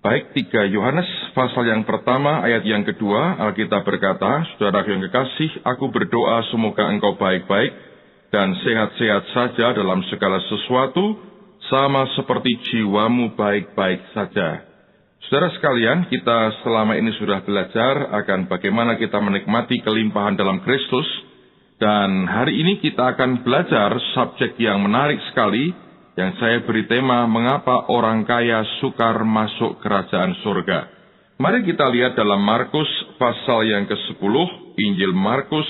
Baik, 3 Yohanes pasal yang pertama ayat yang kedua, Alkitab berkata, Saudara yang kekasih, aku berdoa semoga engkau baik-baik dan sehat-sehat saja dalam segala sesuatu, sama seperti jiwamu baik-baik saja. Saudara sekalian, kita selama ini sudah belajar akan bagaimana kita menikmati kelimpahan dalam Kristus, dan hari ini kita akan belajar subjek yang menarik sekali, yang saya beri tema, mengapa orang kaya sukar masuk kerajaan surga. Mari kita lihat dalam Markus pasal yang ke-10, Injil Markus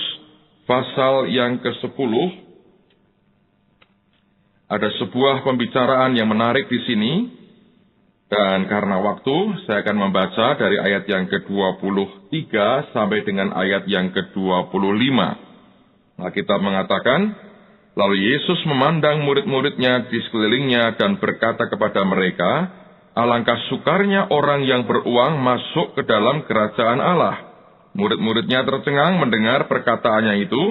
pasal yang ke-10. Ada sebuah pembicaraan yang menarik di sini, dan karena waktu, saya akan membaca dari ayat yang ke-23 sampai dengan ayat yang ke-25. Alkitab mengatakan, lalu Yesus memandang murid-muridnya di sekelilingnya dan berkata kepada mereka, alangkah sukarnya orang yang beruang masuk ke dalam kerajaan Allah. Murid-muridnya tercengang mendengar perkataannya itu,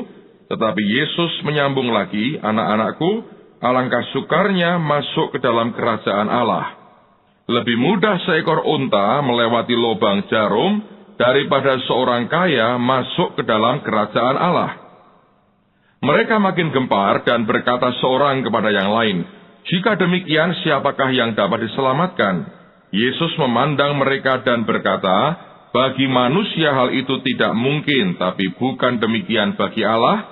tetapi Yesus menyambung lagi, anak-anakku, alangkah sukarnya masuk ke dalam kerajaan Allah. Lebih mudah seekor unta melewati lubang jarum daripada seorang kaya masuk ke dalam kerajaan Allah. Mereka makin gempar dan berkata seorang kepada yang lain, jika demikian siapakah yang dapat diselamatkan? Yesus memandang mereka dan berkata, bagi manusia hal itu tidak mungkin, tapi bukan demikian bagi Allah,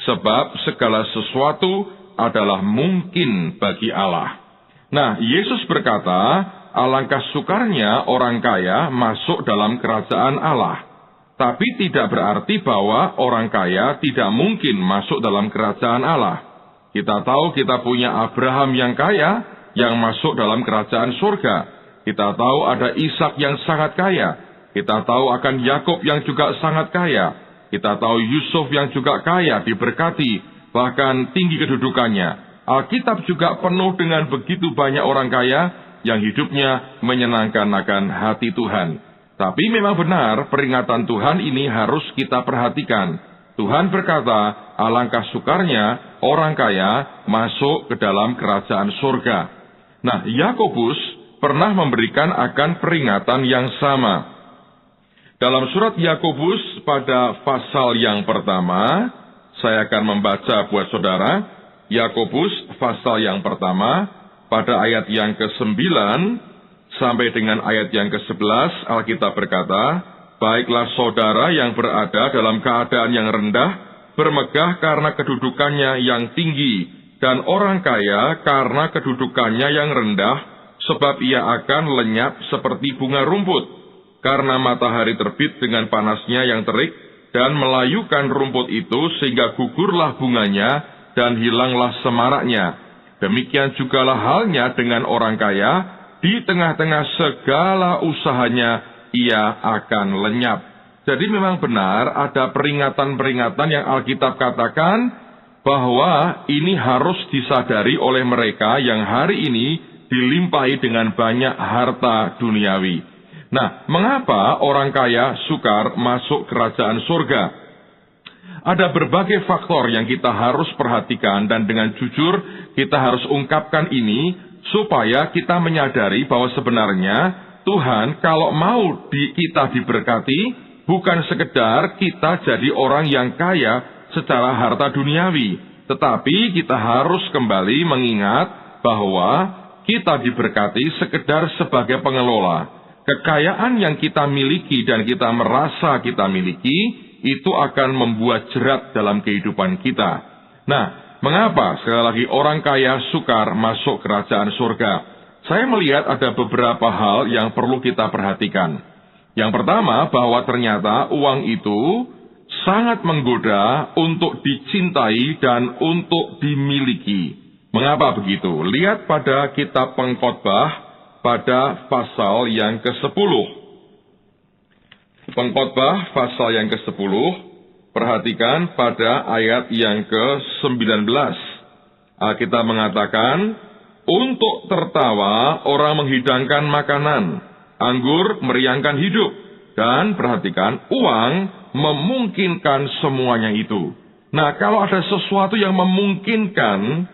sebab segala sesuatu adalah mungkin bagi Allah. Nah, Yesus berkata, alangkah sukarnya orang kaya masuk dalam kerajaan Allah. Tapi tidak berarti bahwa orang kaya tidak mungkin masuk dalam kerajaan Allah. Kita tahu kita punya Abraham yang kaya, yang masuk dalam kerajaan surga. Kita tahu ada Ishak yang sangat kaya. Kita tahu akan Yakub yang juga sangat kaya. Kita tahu Yusuf yang juga kaya, diberkati, bahkan tinggi kedudukannya. Alkitab juga penuh dengan begitu banyak orang kaya yang hidupnya menyenangkan akan hati Tuhan. Tapi memang benar, peringatan Tuhan ini harus kita perhatikan. Tuhan berkata, alangkah sukarnya orang kaya masuk ke dalam kerajaan surga. Nah, Yakobus pernah memberikan akan peringatan yang sama. Dalam surat Yakobus pada pasal yang pertama, saya akan membaca buat saudara, Yakobus pasal yang pertama, pada ayat yang ke-9, sampai dengan ayat yang ke-11, Alkitab berkata, baiklah saudara yang berada dalam keadaan yang rendah, bermegah karena kedudukannya yang tinggi, dan orang kaya karena kedudukannya yang rendah, sebab ia akan lenyap seperti bunga rumput, karena matahari terbit dengan panasnya yang terik, dan melayukan rumput itu sehingga gugurlah bunganya, dan hilanglah semaraknya. Demikian jugalah halnya dengan orang kaya, di tengah-tengah segala usahanya, ia akan lenyap. Jadi memang benar ada peringatan-peringatan yang Alkitab katakan bahwa ini harus disadari oleh mereka yang hari ini dilimpahi dengan banyak harta duniawi. Nah, mengapa orang kaya sukar masuk kerajaan surga? Ada berbagai faktor yang kita harus perhatikan, dan dengan jujur kita harus ungkapkan ini supaya kita menyadari bahwa sebenarnya Tuhan kalau mau kita diberkati, bukan sekedar kita jadi orang yang kaya secara harta duniawi, tetapi kita harus kembali mengingat bahwa kita diberkati sekedar sebagai pengelola. Kekayaan yang kita miliki dan kita merasa kita miliki, itu akan membuat jerat dalam kehidupan kita. Nah, mengapa sekali lagi orang kaya sukar masuk kerajaan surga? Saya melihat ada beberapa hal yang perlu kita perhatikan. Yang pertama, bahwa ternyata uang itu sangat menggoda untuk dicintai dan untuk dimiliki. Mengapa begitu? Lihat pada kitab Pengkhotbah pada pasal yang ke-10. Pengkhotbah pasal yang ke-10, perhatikan pada ayat yang ke-19. Alkitab mengatakan, untuk tertawa orang menghidangkan makanan, anggur meriangkan hidup, dan perhatikan, uang memungkinkan semuanya itu. Nah, kalau ada sesuatu yang memungkinkan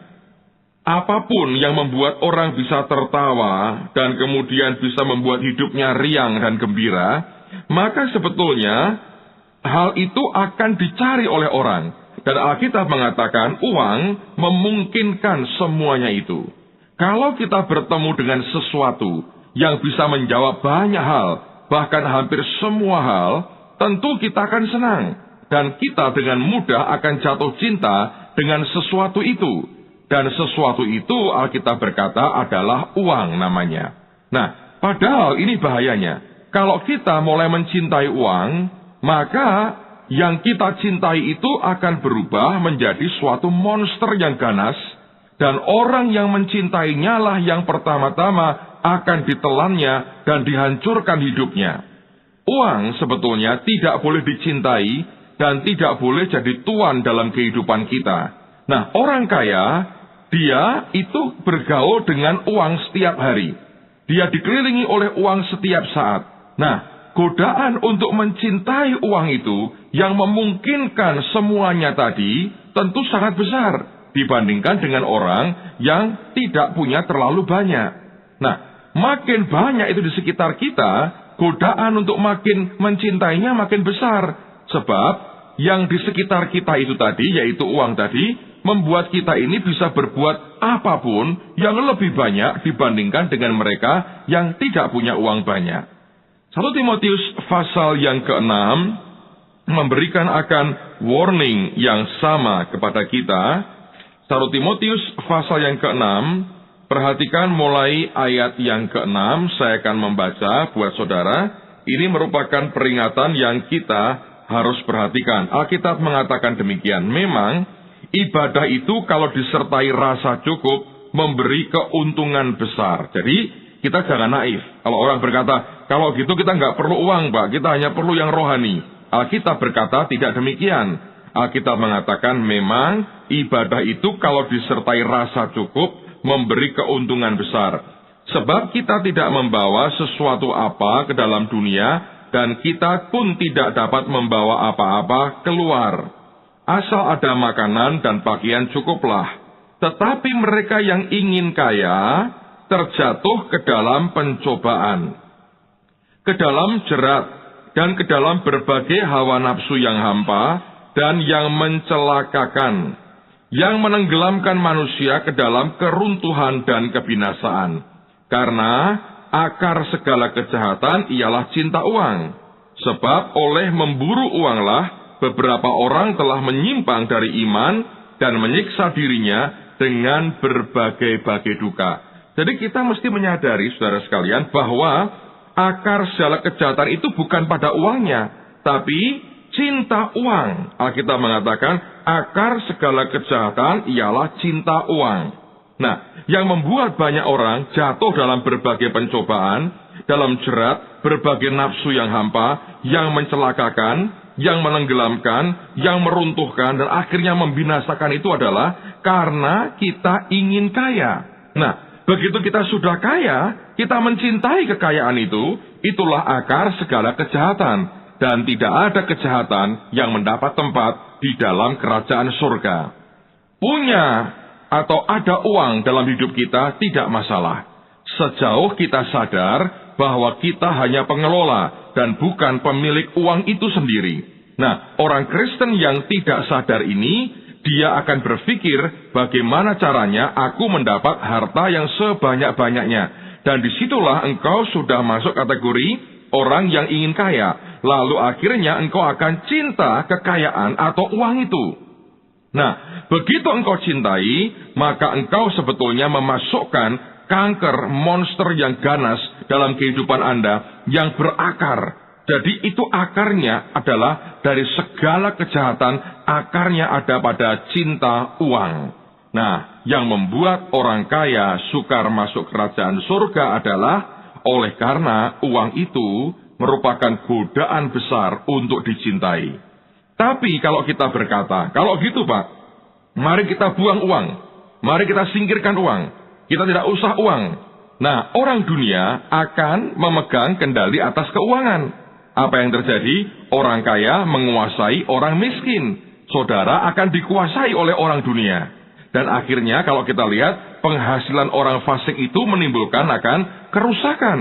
apapun yang membuat orang bisa tertawa dan kemudian bisa membuat hidupnya riang dan gembira, maka sebetulnya hal itu akan dicari oleh orang. Dan Alkitab mengatakan uang memungkinkan semuanya itu. Kalau kita bertemu dengan sesuatu yang bisa menjawab banyak hal, bahkan hampir semua hal, tentu kita akan senang. Dan kita dengan mudah akan jatuh cinta dengan sesuatu itu. Dan sesuatu itu Alkitab berkata adalah uang namanya. Nah, padahal ini bahayanya. Kalau kita mulai mencintai uang, maka yang kita cintai itu akan berubah menjadi suatu monster yang ganas, dan orang yang mencintainya lah yang pertama-tama akan ditelannya dan dihancurkan hidupnya. Uang sebetulnya tidak boleh dicintai dan tidak boleh jadi tuan dalam kehidupan kita. Nah, orang kaya, dia itu bergaul dengan uang setiap hari. Dia dikelilingi oleh uang setiap saat. Nah, godaan untuk mencintai uang itu yang memungkinkan semuanya tadi tentu sangat besar dibandingkan dengan orang yang tidak punya terlalu banyak. Nah, makin banyak itu di sekitar kita, godaan untuk makin mencintainya makin besar. Sebab yang di sekitar kita itu tadi, yaitu uang tadi, membuat kita ini bisa berbuat apapun yang lebih banyak dibandingkan dengan mereka yang tidak punya uang banyak. 1 Timotius pasal yang ke-6 memberikan akan warning yang sama kepada kita. 1 Timotius pasal yang ke-6, perhatikan mulai ayat yang ke-6, saya akan membaca buat saudara. Ini merupakan peringatan yang kita harus perhatikan. Alkitab mengatakan demikian, memang ibadah itu kalau disertai rasa cukup memberi keuntungan besar. Jadi kita jangan naif. Kalau orang berkata, kalau gitu kita nggak perlu uang, Pak. Kita hanya perlu yang rohani. Alkitab berkata tidak demikian. Alkitab mengatakan memang ibadah itu kalau disertai rasa cukup memberi keuntungan besar. Sebab kita tidak membawa sesuatu apa ke dalam dunia dan kita pun tidak dapat membawa apa-apa keluar. Asal ada makanan dan pakaian cukuplah. Tetapi mereka yang ingin kaya terjatuh ke dalam pencobaan, ke dalam jerat, dan ke dalam berbagai hawa nafsu yang hampa dan yang mencelakakan, yang menenggelamkan manusia ke dalam keruntuhan dan kebinasaan. Karena akar segala kejahatan ialah cinta uang. Sebab oleh memburu uanglah beberapa orang telah menyimpang dari iman dan menyiksa dirinya dengan berbagai-bagai duka. Jadi kita mesti menyadari, saudara sekalian, bahwa akar segala kejahatan itu bukan pada uangnya, tapi cinta uang. Alkitab mengatakan akar segala kejahatan ialah cinta uang. Nah, yang membuat banyak orang jatuh dalam berbagai pencobaan, dalam jerat, berbagai nafsu yang hampa, yang mencelakakan, yang menenggelamkan, yang meruntuhkan, dan akhirnya membinasakan itu adalah karena kita ingin kaya. Nah, begitu kita sudah kaya, kita mencintai kekayaan itu, itulah akar segala kejahatan. Dan tidak ada kejahatan yang mendapat tempat di dalam kerajaan surga. Punya atau ada uang dalam hidup kita tidak masalah. Sejauh kita sadar bahwa kita hanya pengelola dan bukan pemilik uang itu sendiri. Nah, orang Kristen yang tidak sadar ini, dia akan berpikir bagaimana caranya aku mendapat harta yang sebanyak-banyaknya. Dan disitulah engkau sudah masuk kategori orang yang ingin kaya. Lalu akhirnya engkau akan cinta kekayaan atau uang itu. Nah, begitu engkau cintai, maka engkau sebetulnya memasukkan kanker monster yang ganas dalam kehidupan Anda yang berakar. Jadi itu akarnya adalah dari segala kejahatan, akarnya ada pada cinta uang. Nah, yang membuat orang kaya sukar masuk kerajaan surga adalah oleh karena uang itu merupakan godaan besar untuk dicintai. Tapi kalau kita berkata, kalau gitu Pak, mari kita buang uang, mari kita singkirkan uang, kita tidak usah uang. Nah, orang dunia akan memegang kendali atas keuangan. Apa yang terjadi? Orang kaya menguasai orang miskin. Saudara akan dikuasai oleh orang dunia. Dan akhirnya kalau kita lihat, penghasilan orang fasik itu menimbulkan akan kerusakan.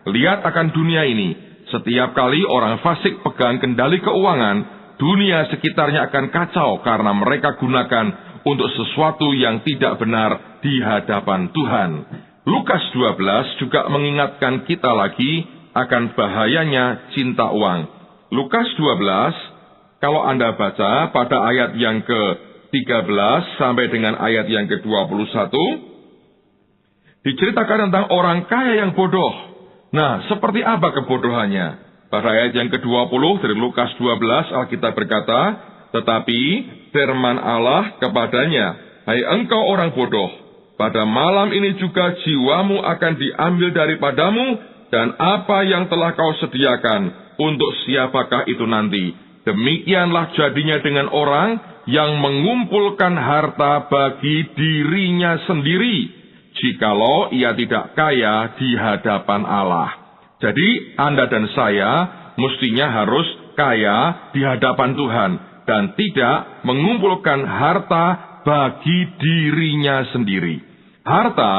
Lihat akan dunia ini. Setiap kali orang fasik pegang kendali keuangan, dunia sekitarnya akan kacau karena mereka gunakan untuk sesuatu yang tidak benar di hadapan Tuhan. Lukas 12 juga mengingatkan kita lagi akan bahayanya cinta uang. Lukas 12, kalau Anda baca pada ayat yang ke-13 sampai dengan ayat yang ke-21, diceritakan tentang orang kaya yang bodoh. Nah, seperti apa kebodohannya? Pada ayat yang ke-20 dari Lukas 12, Alkitab berkata, tetapi firman Allah kepadanya, hai engkau orang bodoh, pada malam ini juga jiwamu akan diambil daripadamu, dan apa yang telah kau sediakan, untuk siapakah itu nanti? Demikianlah jadinya dengan orang yang mengumpulkan harta bagi dirinya sendiri, jikalau ia tidak kaya di hadapan Allah. Jadi Anda dan saya mestinya harus kaya di hadapan Tuhan, dan tidak mengumpulkan harta bagi dirinya sendiri. Harta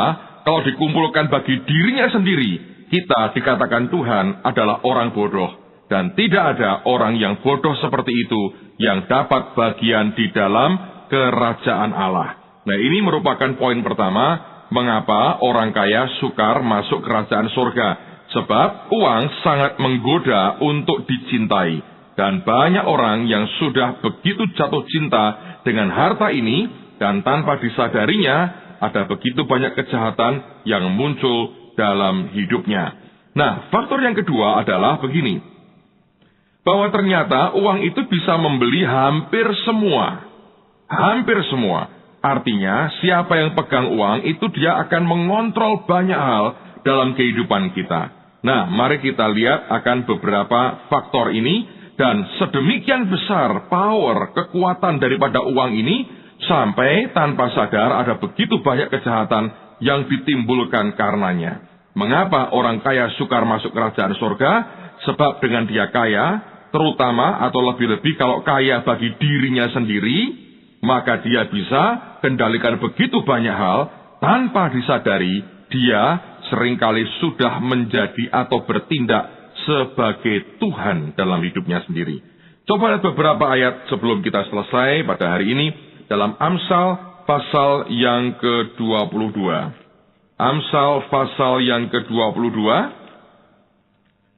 kalau dikumpulkan bagi dirinya sendiri, kita dikatakan Tuhan adalah orang bodoh. Dan tidak ada orang yang bodoh seperti itu yang dapat bagian di dalam kerajaan Allah. Nah, ini merupakan poin pertama, mengapa orang kaya sukar masuk kerajaan surga. Sebab uang sangat menggoda untuk dicintai. Dan banyak orang yang sudah begitu jatuh cinta dengan harta ini, dan tanpa disadarinya, ada begitu banyak kejahatan yang muncul dalam hidupnya. Nah, faktor yang kedua adalah begini, bahwa ternyata uang itu bisa membeli hampir semua. Hampir semua. Artinya, siapa yang pegang uang itu dia akan mengontrol banyak hal dalam kehidupan kita. Nah, mari kita lihat akan beberapa faktor ini, dan sedemikian besar power, kekuatan daripada uang ini, sampai tanpa sadar ada begitu banyak kejahatan yang ditimbulkan karenanya. Mengapa orang kaya sukar masuk kerajaan surga? Sebab dengan dia kaya, terutama atau lebih-lebih kalau kaya bagi dirinya sendiri, maka dia bisa kendalikan begitu banyak hal tanpa disadari dia seringkali sudah menjadi atau bertindak sebagai Tuhan dalam hidupnya sendiri. Coba lihat beberapa ayat sebelum kita selesai pada hari ini dalam Amsal pasal yang ke-22. Amsal pasal yang ke-22.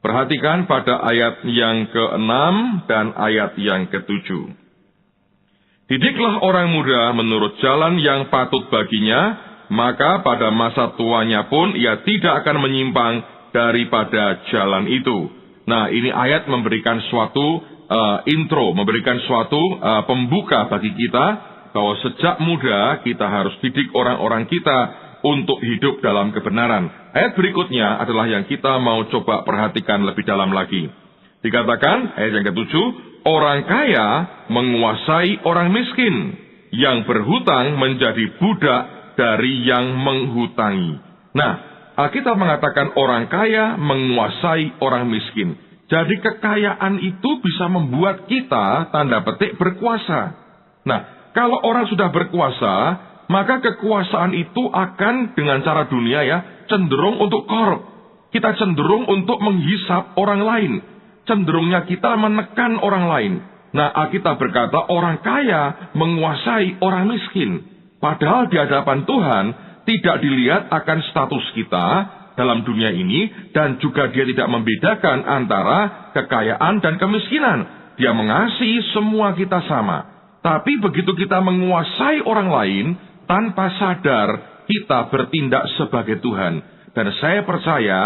Perhatikan pada ayat yang ke-6 dan ayat yang ke-7. Didiklah orang muda menurut jalan yang patut baginya, maka pada masa tuanya pun ia tidak akan menyimpang daripada jalan itu. Nah, ini ayat memberikan suatu intro, memberikan suatu pembuka bagi kita, bahwa sejak muda kita harus didik orang-orang kita untuk hidup dalam kebenaran. Ayat berikutnya adalah yang kita mau coba perhatikan lebih dalam lagi. Dikatakan, ayat yang ke-7, orang kaya menguasai orang miskin, yang berhutang menjadi budak dari yang menghutangi. Nah, Alkitab mengatakan orang kaya menguasai orang miskin. Jadi kekayaan itu bisa membuat kita, tanda petik, berkuasa. Nah, kalau orang sudah berkuasa, maka kekuasaan itu akan dengan cara dunia cenderung untuk korup. Kita cenderung untuk menghisap orang lain. Cenderungnya kita menekan orang lain. Nah, Alkitab berkata orang kaya menguasai orang miskin. Padahal di hadapan Tuhan tidak dilihat akan status kita dalam dunia ini, dan juga dia tidak membedakan antara kekayaan dan kemiskinan. Dia mengasihi semua kita sama. Tapi begitu kita menguasai orang lain, tanpa sadar, kita bertindak sebagai Tuhan. Dan saya percaya,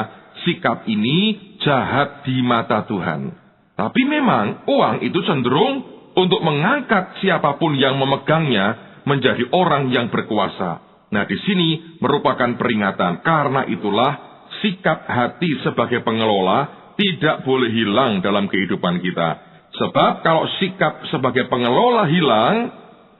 sikap ini jahat di mata Tuhan. Tapi memang, uang itu cenderung untuk mengangkat siapapun yang memegangnya menjadi orang yang berkuasa. Nah, di sini merupakan peringatan. Karena itulah, sikap hati sebagai pengelola tidak boleh hilang dalam kehidupan kita. Sebab kalau sikap sebagai pengelola hilang,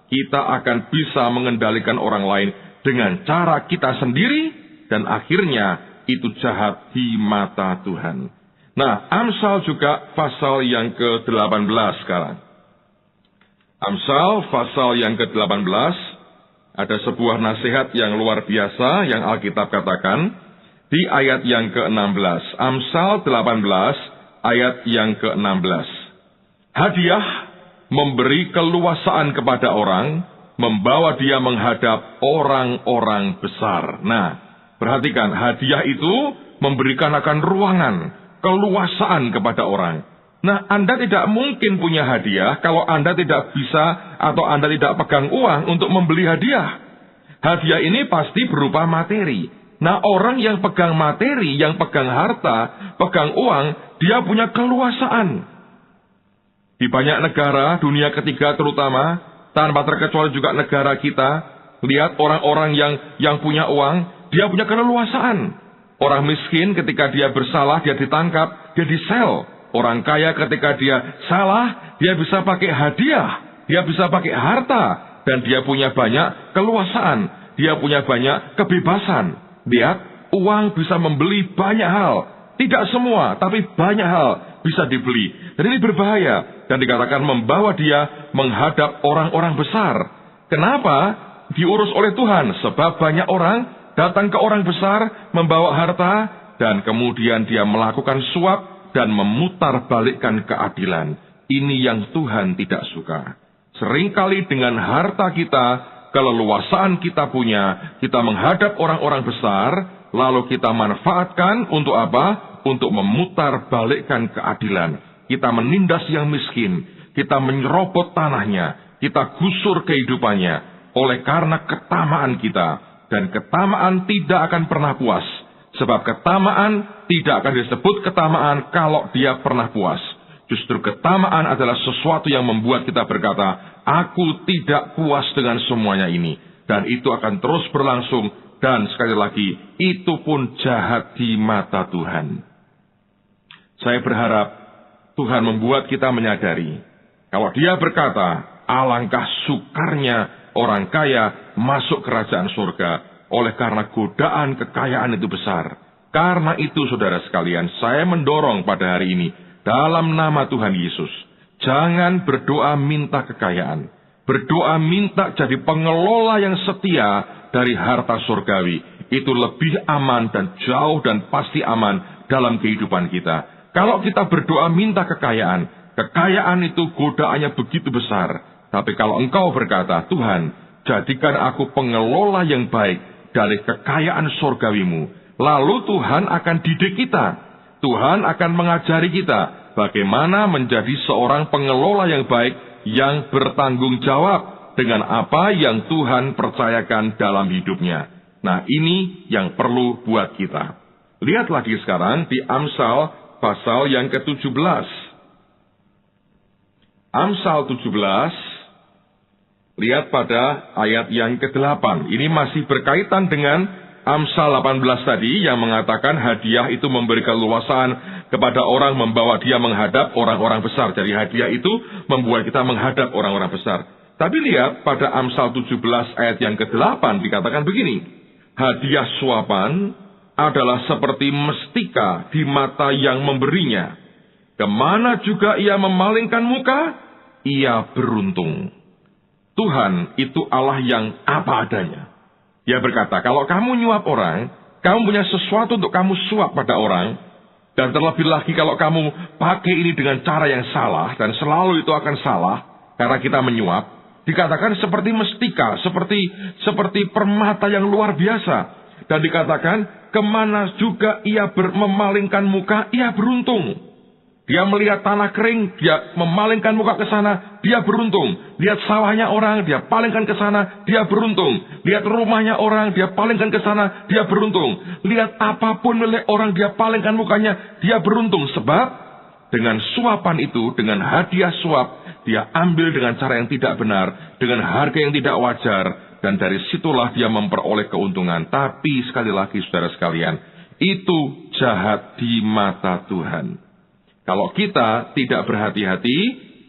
kita akan bisa mengendalikan orang lain dengan cara kita sendiri, dan akhirnya itu jahat di mata Tuhan. Nah, Amsal juga pasal yang ke-18 sekarang. Amsal pasal yang ke-18, Ada sebuah nasihat yang luar biasa yang Alkitab katakan di ayat yang ke-16. Amsal 18 ayat yang ke-16. Hadiah memberi keluasaan kepada orang, membawa dia menghadap orang-orang besar. Nah, perhatikan, hadiah itu memberikan akan ruangan, keluasaan kepada orang. Nah, Anda tidak mungkin punya hadiah kalau Anda tidak bisa atau Anda tidak pegang uang untuk membeli hadiah. Hadiah ini pasti berupa materi. Nah, orang yang pegang materi, yang pegang harta, pegang uang, dia punya keluasaan. Di banyak negara, dunia ketiga terutama, tanpa terkecuali juga negara kita, lihat orang-orang yang punya uang, dia punya keleluasaan. Orang miskin ketika dia bersalah, dia ditangkap, dia disel. Orang kaya ketika dia salah, dia bisa pakai hadiah, dia bisa pakai harta, dan dia punya banyak keluasaan, dia punya banyak kebebasan. Lihat, uang bisa membeli banyak hal. Tidak semua, tapi banyak hal bisa dibeli. Dan ini berbahaya. Dan dikatakan membawa dia menghadap orang-orang besar. Kenapa? Diurus oleh Tuhan. Sebab banyak orang datang ke orang besar, membawa harta, dan kemudian dia melakukan suap, dan memutarbalikkan keadilan. Ini yang Tuhan tidak suka. Seringkali dengan harta kita, keleluasaan kita punya, kita menghadap orang-orang besar, lalu kita manfaatkan untuk apa? Untuk memutarbalikkan keadilan. Kita menindas yang miskin, kita menyerobot tanahnya, kita gusur kehidupannya, oleh karena ketamaan kita. Dan ketamaan tidak akan pernah puas. Sebab ketamaan tidak akan disebut ketamaan kalau dia pernah puas. Justru ketamaan adalah sesuatu yang membuat kita berkata, aku tidak puas dengan semuanya ini. Dan itu akan terus berlangsung. Dan sekali lagi, itu pun jahat di mata Tuhan. Saya berharap Tuhan membuat kita menyadari, kalau dia berkata, alangkah sukarnya orang kaya masuk kerajaan surga. Oleh karena godaan kekayaan itu besar. Karena itu saudara sekalian, saya mendorong pada hari ini, dalam nama Tuhan Yesus, jangan berdoa minta kekayaan. Berdoa minta jadi pengelola yang setia dari harta surgawi. Itu lebih aman dan jauh dan pasti aman dalam kehidupan kita. Kalau kita berdoa minta kekayaan, kekayaan itu godaannya begitu besar. Tapi kalau engkau berkata, Tuhan, jadikan aku pengelola yang baik dari kekayaan surgawimu. Lalu Tuhan akan didik kita. Tuhan akan mengajari kita bagaimana menjadi seorang pengelola yang baik, yang bertanggung jawab dengan apa yang Tuhan percayakan dalam hidupnya. Nah, ini yang perlu buat kita. Lihat lagi sekarang di Amsal pasal yang ke-17. Amsal 17. Lihat pada ayat yang ke-8. Ini masih berkaitan dengan Amsal 18 tadi yang mengatakan hadiah itu memberi keleluasaan kepada orang, membawa dia menghadap orang-orang besar. Jadi hadiah itu membuat kita menghadap orang-orang besar. Tapi lihat pada Amsal 17 ayat yang ke-8 dikatakan begini. Hadiah suapan adalah seperti mestika di mata yang memberinya. Kemana juga ia memalingkan muka, ia beruntung. Tuhan itu Allah yang apa adanya. Dia berkata, kalau kamu nyuap orang, kamu punya sesuatu untuk kamu suap pada orang, dan terlebih lagi kalau kamu pakai ini dengan cara yang salah, dan selalu itu akan salah, karena kita menyuap, dikatakan seperti mestika, seperti permata yang luar biasa. Dan dikatakan, kemana juga ia memalingkan muka, ia beruntung. Dia melihat tanah kering, dia memalingkan muka ke sana, dia beruntung. Lihat sawahnya orang, dia palingkan ke sana, dia beruntung. Lihat rumahnya orang, dia palingkan ke sana, dia beruntung. Lihat apapun milik orang, dia palingkan mukanya, dia beruntung. Sebab dengan suapan itu, dengan hadiah suap, dia ambil dengan cara yang tidak benar, dengan harga yang tidak wajar, dan dari situlah dia memperoleh keuntungan. Tapi sekali lagi saudara sekalian, itu jahat di mata Tuhan. Kalau kita tidak berhati-hati,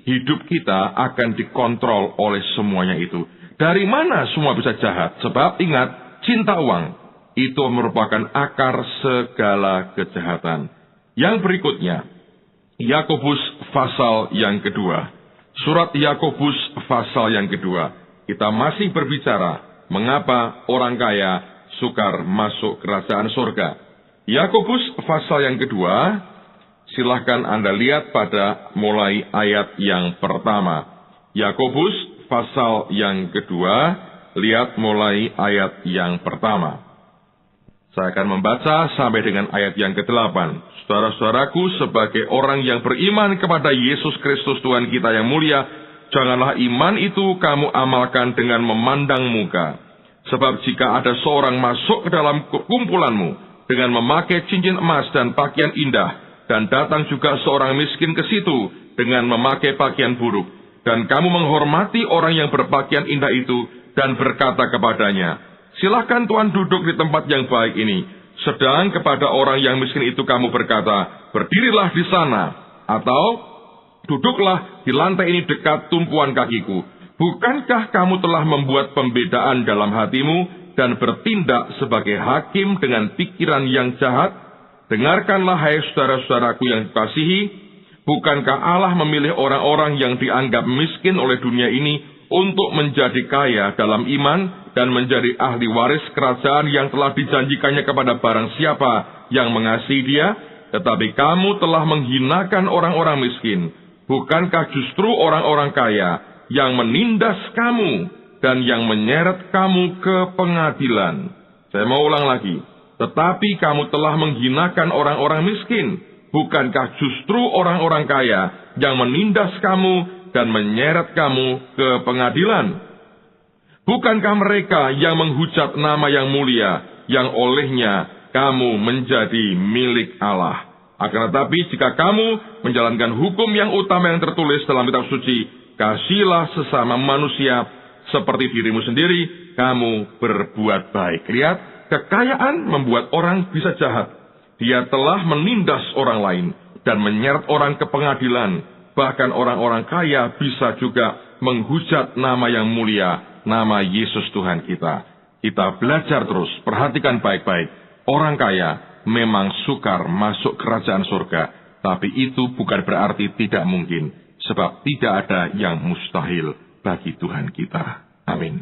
hidup kita akan dikontrol oleh semuanya itu. Dari mana semua bisa jahat? Sebab ingat, cinta uang itu merupakan akar segala kejahatan. Yang berikutnya, Yakobus pasal yang kedua. Surat Yakobus pasal yang kedua. Kita masih berbicara mengapa orang kaya sukar masuk kerajaan surga. Yakobus pasal yang kedua, silahkan Anda lihat pada mulai ayat yang pertama. Yakobus pasal yang kedua, lihat mulai ayat yang pertama. Saya akan membaca sampai dengan ayat yang ke-8. Saudara-saudaraku, sebagai orang yang beriman kepada Yesus Kristus Tuhan kita yang mulia, janganlah iman itu kamu amalkan dengan memandang muka. Sebab jika ada seorang masuk ke dalam kumpulanmu dengan memakai cincin emas dan pakaian indah, dan datang juga seorang miskin ke situ dengan memakai pakaian buruk, dan kamu menghormati orang yang berpakaian indah itu dan berkata kepadanya, "Silahkan Tuhan duduk di tempat yang baik ini." Sedang kepada orang yang miskin itu kamu berkata, "Berdirilah di sana," atau "Duduklah di lantai ini dekat tumpuan kakiku." Bukankah kamu telah membuat pembedaan dalam hatimu dan bertindak sebagai hakim dengan pikiran yang jahat? Dengarkanlah, hai saudara-saudaraku yang dikasihi, bukankah Allah memilih orang-orang yang dianggap miskin oleh dunia ini untuk menjadi kaya dalam iman dan menjadi ahli waris kerajaan yang telah dijanjikannya kepada barang siapa yang mengasihi Dia? Tetapi kamu telah menghinakan orang-orang miskin. Bukankah justru orang-orang kaya yang menindas kamu dan yang menyeret kamu ke pengadilan? Saya mau ulang lagi. Tetapi kamu telah menghinakan orang-orang miskin. Bukankah justru orang-orang kaya yang menindas kamu dan menyeret kamu ke pengadilan? Bukankah mereka yang menghujat nama yang mulia, yang olehnya kamu menjadi milik Allah? Akan tetapi jika kamu menjalankan hukum yang utama yang tertulis dalam kitab suci, "Kasihilah sesama manusia seperti dirimu sendiri," kamu berbuat baik. Lihat, kekayaan membuat orang bisa jahat. Dia telah menindas orang lain dan menyeret orang ke pengadilan. Bahkan orang-orang kaya bisa juga menghujat nama yang mulia, nama Yesus Tuhan kita. Kita belajar terus, perhatikan baik-baik. Orang kaya memang sukar masuk kerajaan surga, tapi itu bukan berarti tidak mungkin, sebab tidak ada yang mustahil bagi Tuhan kita. Amin.